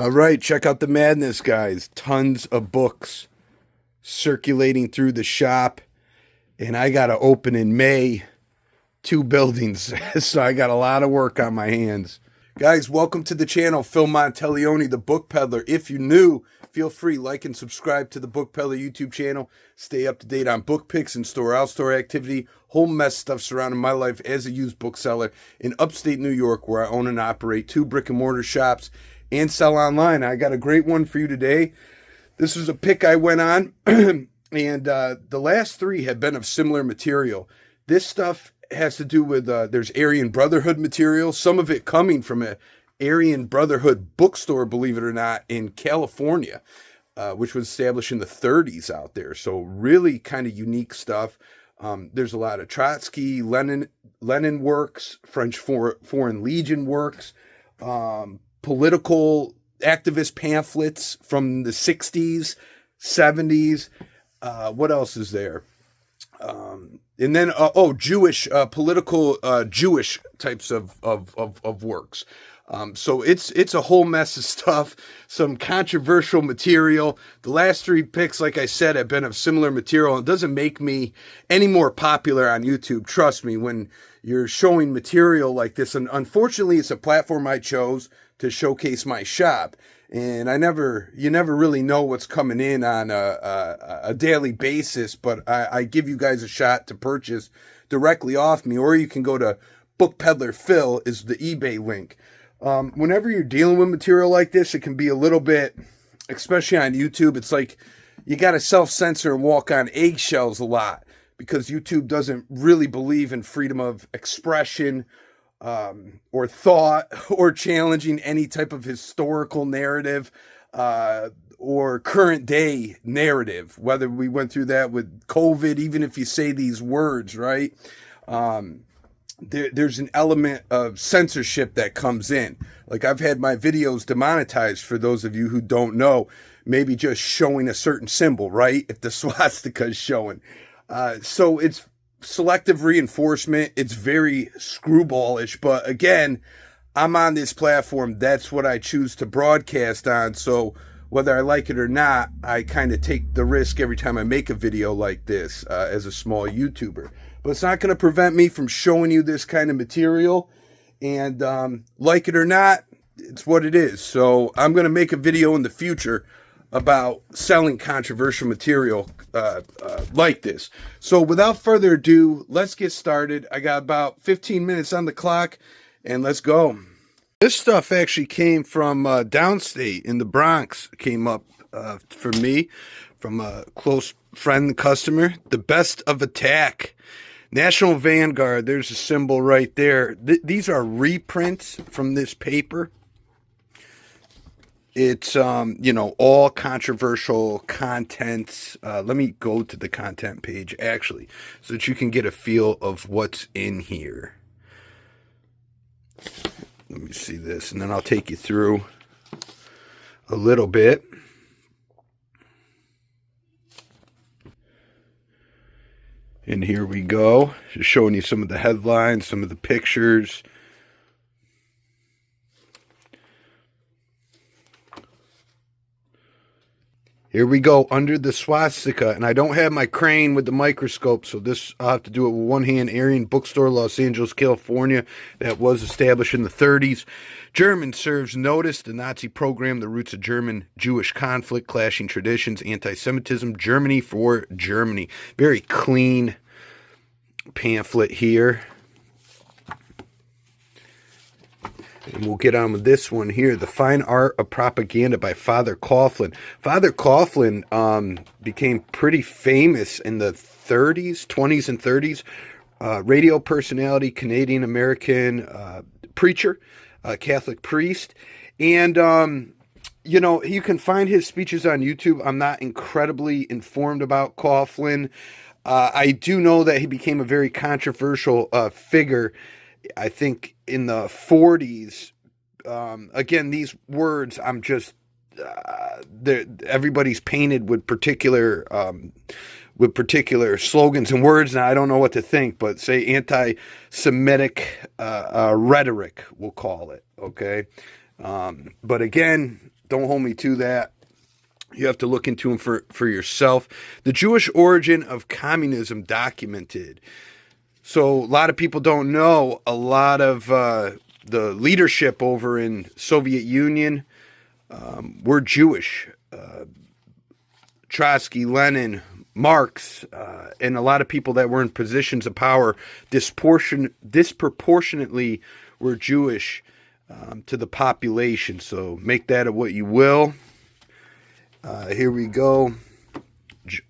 All right, check out the madness, guys. Tons of books circulating through the shop, and I got to open in May 2 buildings, so I got a lot of work on my hands. Guys, welcome to the channel, Phil Monteleone, the Book Peddler. If you're new, feel free, like and subscribe to the Book Peddler YouTube channel. Stay up to date on book picks and store-out-store activity, whole mess stuff surrounding my life as a used bookseller in upstate New York, where I own and operate 2 brick-and-mortar shops and sell online. I got a great one for you today. This is a pick I went on, and the last 3 have been of similar material. This stuff has to do with, there's Aryan Brotherhood material, some of it coming from a Aryan Brotherhood bookstore, believe it or not, in California, which was established in the 30s out there. So really kind of unique stuff. There's a lot of Trotsky, Lenin works, French Foreign Legion works, political activist pamphlets from the 60s, 70s. What else is there? And then, Jewish, political, Jewish types of works. So it's a whole mess of stuff, some controversial material. The last 3 picks, like I said, have been of similar material. It doesn't make me any more popular on YouTube. Trust me, when you're showing material like this, and unfortunately it's a platform I chose to showcase my shop. And you never really know what's coming in on a daily basis, but I give you guys a shot to purchase directly off me, or you can go to Book Peddler Phil is the eBay link. Whenever you're dealing with material like this, it can be a little bit, especially on YouTube, it's like you got to self-censor and walk on eggshells a lot, because YouTube doesn't really believe in freedom of expression, or thought, or challenging any type of historical narrative, or current day narrative, whether we went through that with COVID, even if you say these words, right? There's an element of censorship that comes in. Like, I've had my videos demonetized, for those of you who don't know, maybe just showing a certain symbol, right? If the swastika is showing. So it's selective reinforcement. It's very screwballish, but again, I'm on this platform. That's what I choose to broadcast on. So whether I like it or not, I kind of take the risk every time I make a video like this, as a small YouTuber. But it's not going to prevent me from showing you this kind of material. And like it or not, it's what it is. So I'm going to make a video in the future about selling controversial material like this. So without further ado, let's get started. I got about 15 minutes on the clock, and let's go. This stuff actually came from downstate in the Bronx. Came up for me from a close friend and customer. The Best of Attack. National Vanguard, there's a symbol right there. These are reprints from this paper. It's, all controversial contents. Let me go to the content page, actually, so that you can get a feel of what's in here. Let me see this, and then I'll take you through a little bit. And here we go, just showing you some of the headlines, some of the pictures. Here we go, under the swastika, and I don't have my crane with the microscope, so this I'll have to do it with one hand. Aryan Bookstore, Los Angeles, California, that was established in the 30s. German serves notice, the Nazi program, the roots of German-Jewish conflict, clashing traditions, anti-Semitism, Germany for Germany. Very clean pamphlet here. And we'll get on with this one here. The Fine Art of Propaganda by Father Coughlin. Father Coughlin became pretty famous in the 20s and 30s. Radio personality, Canadian-American preacher, Catholic priest. And, you can find his speeches on YouTube. I'm not incredibly informed about Coughlin. I do know that he became a very controversial figure, I think, in the 40s. Again, these words, I'm just, everybody's painted with particular slogans and words. Now, I don't know what to think, but say anti-Semitic rhetoric, we'll call it, okay? But again, Don't hold me to that. You have to look into them for yourself. The Jewish origin of communism documented. So a lot of people don't know a lot of the leadership over in Soviet Union were Jewish. Trotsky, Lenin, Marx, and a lot of people that were in positions of power disproportionately were Jewish to the population. So make that of what you will. Here we go.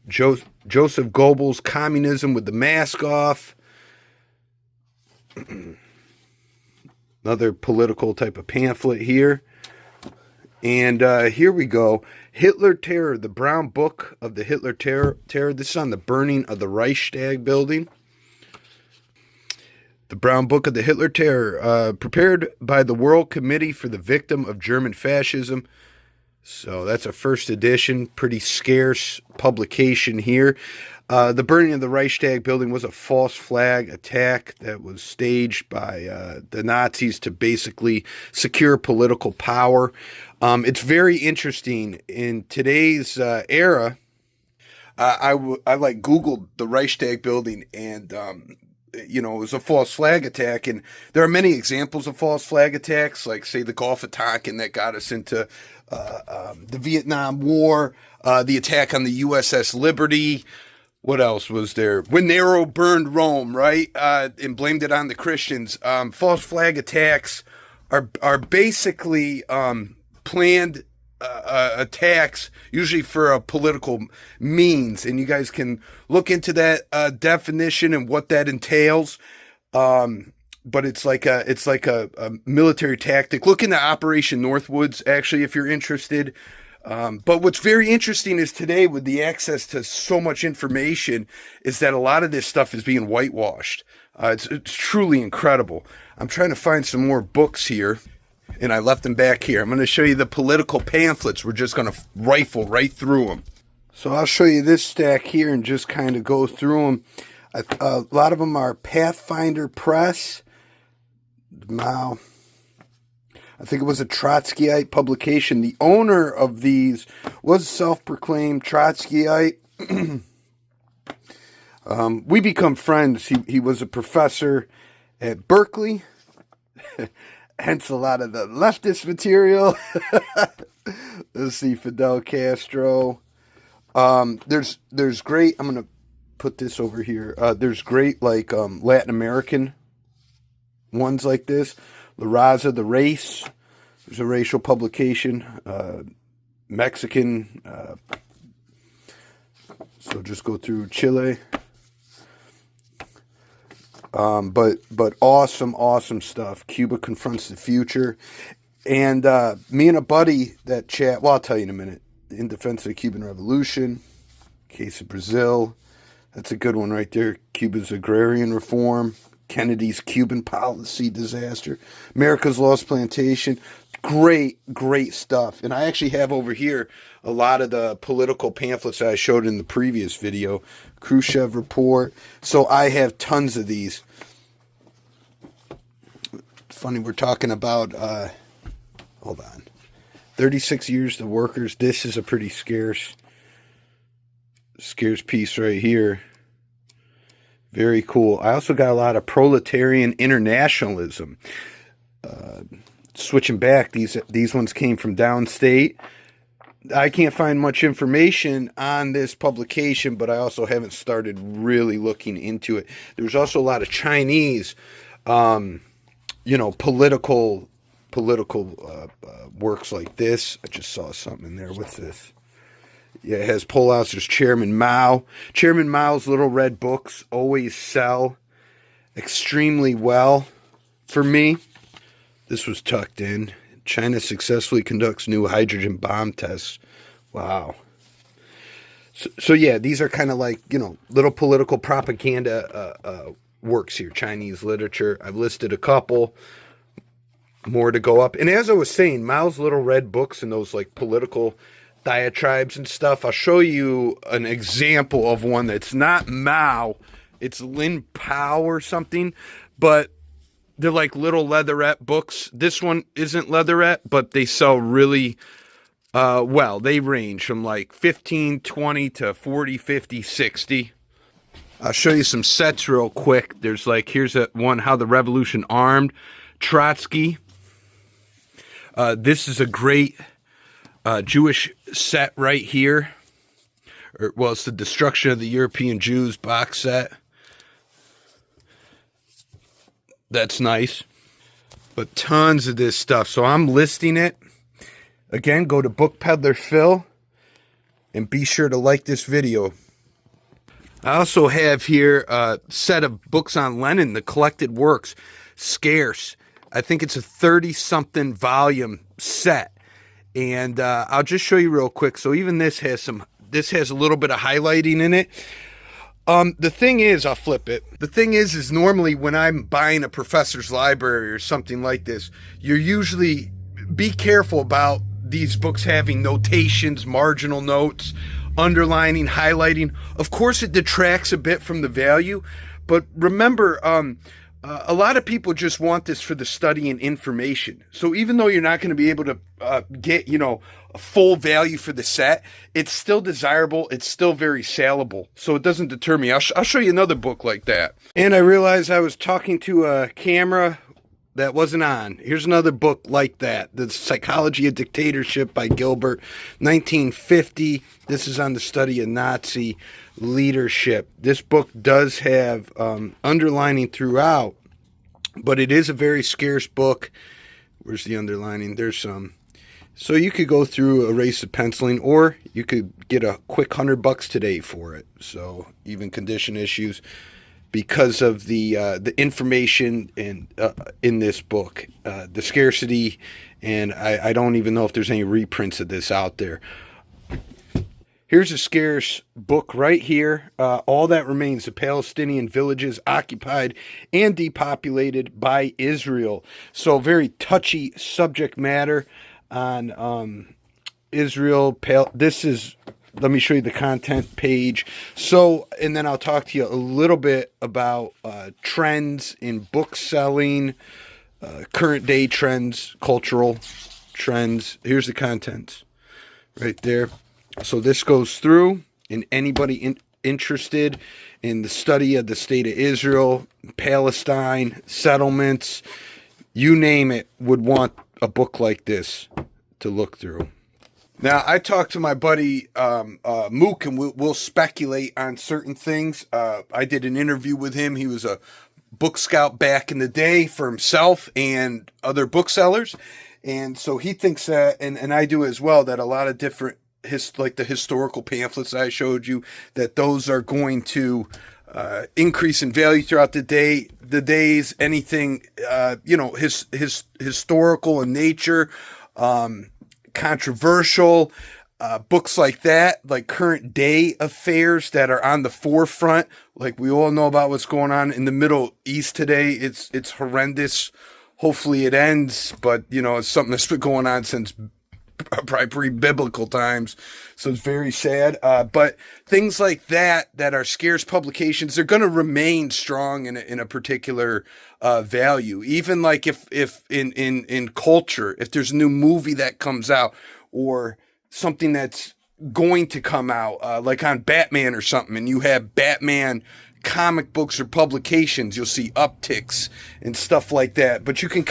Joseph Goebbels' Communism with the Mask Off. Another political type of pamphlet here. And here we go. Hitler Terror, the Brown Book of the Hitler Terror. This is on the burning of the Reichstag building. The Brown Book of the Hitler Terror, prepared by the World Committee for the Victim of German Fascism. So that's a first edition, pretty scarce publication here. The burning of the Reichstag building was a false flag attack that was staged by the Nazis to basically secure political power. It's very interesting. In today's era, I like Googled the Reichstag building, and it was a false flag attack. And there are many examples of false flag attacks, like, say, the Gulf of Tonkin that got us into the Vietnam War, the attack on the USS Liberty. What else was there? When Nero burned Rome, right? And blamed it on the Christians. False flag attacks are basically planned attacks, usually for a political means. And you guys can look into that definition and what that entails. But it's like a military tactic. Look into Operation Northwoods, actually, if you're interested. But what's very interesting is today, with the access to so much information, is that a lot of this stuff is being whitewashed. It's truly incredible. I'm trying to find some more books here, and I left them back here. I'm going to show you the political pamphlets. We're just going to rifle right through them. So I'll show you this stack here and just kind of go through them. A lot of them are Pathfinder Press. Mao. I think it was a Trotskyite publication. The owner of these was self-proclaimed Trotskyite. We become friends. He was a professor at Berkeley. Hence a lot of the leftist material. Let's see, Fidel Castro. There's great, I'm going to put this over here. There's great, like, Latin American ones like this. La Raza, The Race. There's a racial publication. Mexican. So just go through Chile. But awesome stuff. Cuba Confronts the Future. And me and a buddy that chat, well, I'll tell you in a minute. In Defense of the Cuban Revolution. Case of Brazil. That's a good one right there. Cuba's agrarian reform. Kennedy's Cuban policy disaster. America's Lost Plantation. Great stuff. And I actually have over here a lot of the political pamphlets that I showed in the previous video. Khrushchev Report. So I have tons of these. Funny, we're talking about, hold on. 36 Years to Workers. This is a pretty scarce piece right here. Very cool. I also got a lot of proletarian internationalism. Switching back, these ones came from downstate. I can't find much information on this publication, but I also haven't started really looking into it. There's also a lot of Chinese, political works like this. I just saw something in there. What's this? Yeah, it has pullouts. There's Chairman Mao. Chairman Mao's little red books always sell extremely well for me. This was tucked in. China successfully conducts new hydrogen bomb tests. Wow. So yeah, these are kind of like, little political propaganda works here. Chinese literature. I've listed a couple. More to go up. And as I was saying, Mao's little red books and those like political diatribes and stuff. I'll show you an example of one that's not Mao. It's Lin Pao or something. But they're like little leatherette books. This one isn't leatherette, but they sell really Well, they range from like 15, 20 to 40, 50, 60. I'll show you some sets real quick. There's like, here's one, How the Revolution Armed Trotsky. This is a great Jewish set right here. Well, it's the Destruction of the European Jews box set. That's nice. But tons of this stuff. So I'm listing it. Again, go to Book Peddler Phil. And be sure to like this video. I also have here a set of books on Lenin, the collected works. Scarce. I think it's a 30-something volume set. And I'll just show you real quick. So even this has a little bit of highlighting in it. The thing is, I'll flip it. The thing is normally when I'm buying a professor's library or something like this, you're usually, be careful about these books having notations, marginal notes, underlining, highlighting. Of course, it detracts a bit from the value, but remember, a lot of people just want this for the study and information. So even though you're not going to be able to get, a full value for the set, it's still desirable. It's still very saleable. So it doesn't deter me. I'll show you another book like that. And I realized I was talking to a camera that wasn't on. Here's another book like that. The Psychology of Dictatorship by Gilbert, 1950. This is on the study of Nazi leadership. This book does have underlining throughout, but it is a very scarce book. Where's the underlining? There's some. So you could go through, erase the penciling, or you could get a quick $100 today for it. So even condition issues, because of the information in this book, the scarcity, and I don't even know if there's any reprints of this out there. Here's a scarce book right here. All that remains: the Palestinian villages occupied and depopulated by Israel. So very touchy subject matter on Israel. This is, let me show you the content page. So, and then I'll talk to you a little bit about trends in book selling, current day trends, cultural trends. Here's the contents right there. So this goes through, and anybody interested in the study of the state of Israel, Palestine, settlements, you name it, would want a book like this to look through. Now, I talked to my buddy Mook, and we'll speculate on certain things. I did an interview with him. He was a book scout back in the day for himself and other booksellers. And so he thinks that, and I do as well, that a lot of different, like the historical pamphlets I showed you, that those are going to increase in value throughout the days. Anything, historical in nature, controversial, books like that, like current day affairs that are on the forefront. Like we all know about what's going on in the Middle East today. It's horrendous. Hopefully it ends, but it's something that's been going on since probably pre-biblical times. So it's very sad. But things like that are scarce publications, they're going to remain strong in a particular value. Even like if in culture, if there's a new movie that comes out, or something that's going to come out, like on Batman or something, and you have Batman comic books or publications, you'll see upticks and stuff like that. But you can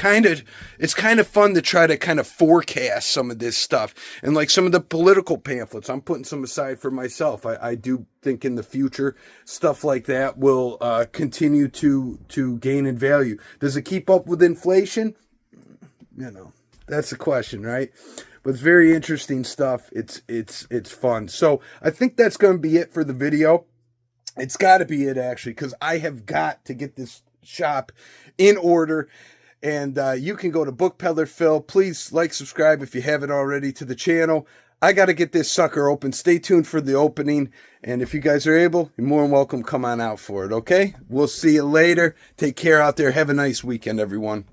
it's kind of fun to try to kind of forecast some of this stuff. And like some of the political pamphlets, I'm putting some aside for myself. I do think in the future, stuff like that will continue to gain in value. Does it keep up with inflation? That's the question, right? But it's very interesting stuff. It's fun. So I think that's going to be it for the video. It's got to be it, actually, because I have got to get this shop in order. And you can go to Book Peddler Phil. Please like, subscribe if you haven't already to the channel. I got to get this sucker open. Stay tuned for the opening. And if you guys are able, you're more than welcome. Come on out for it, okay? We'll see you later. Take care out there. Have a nice weekend, everyone.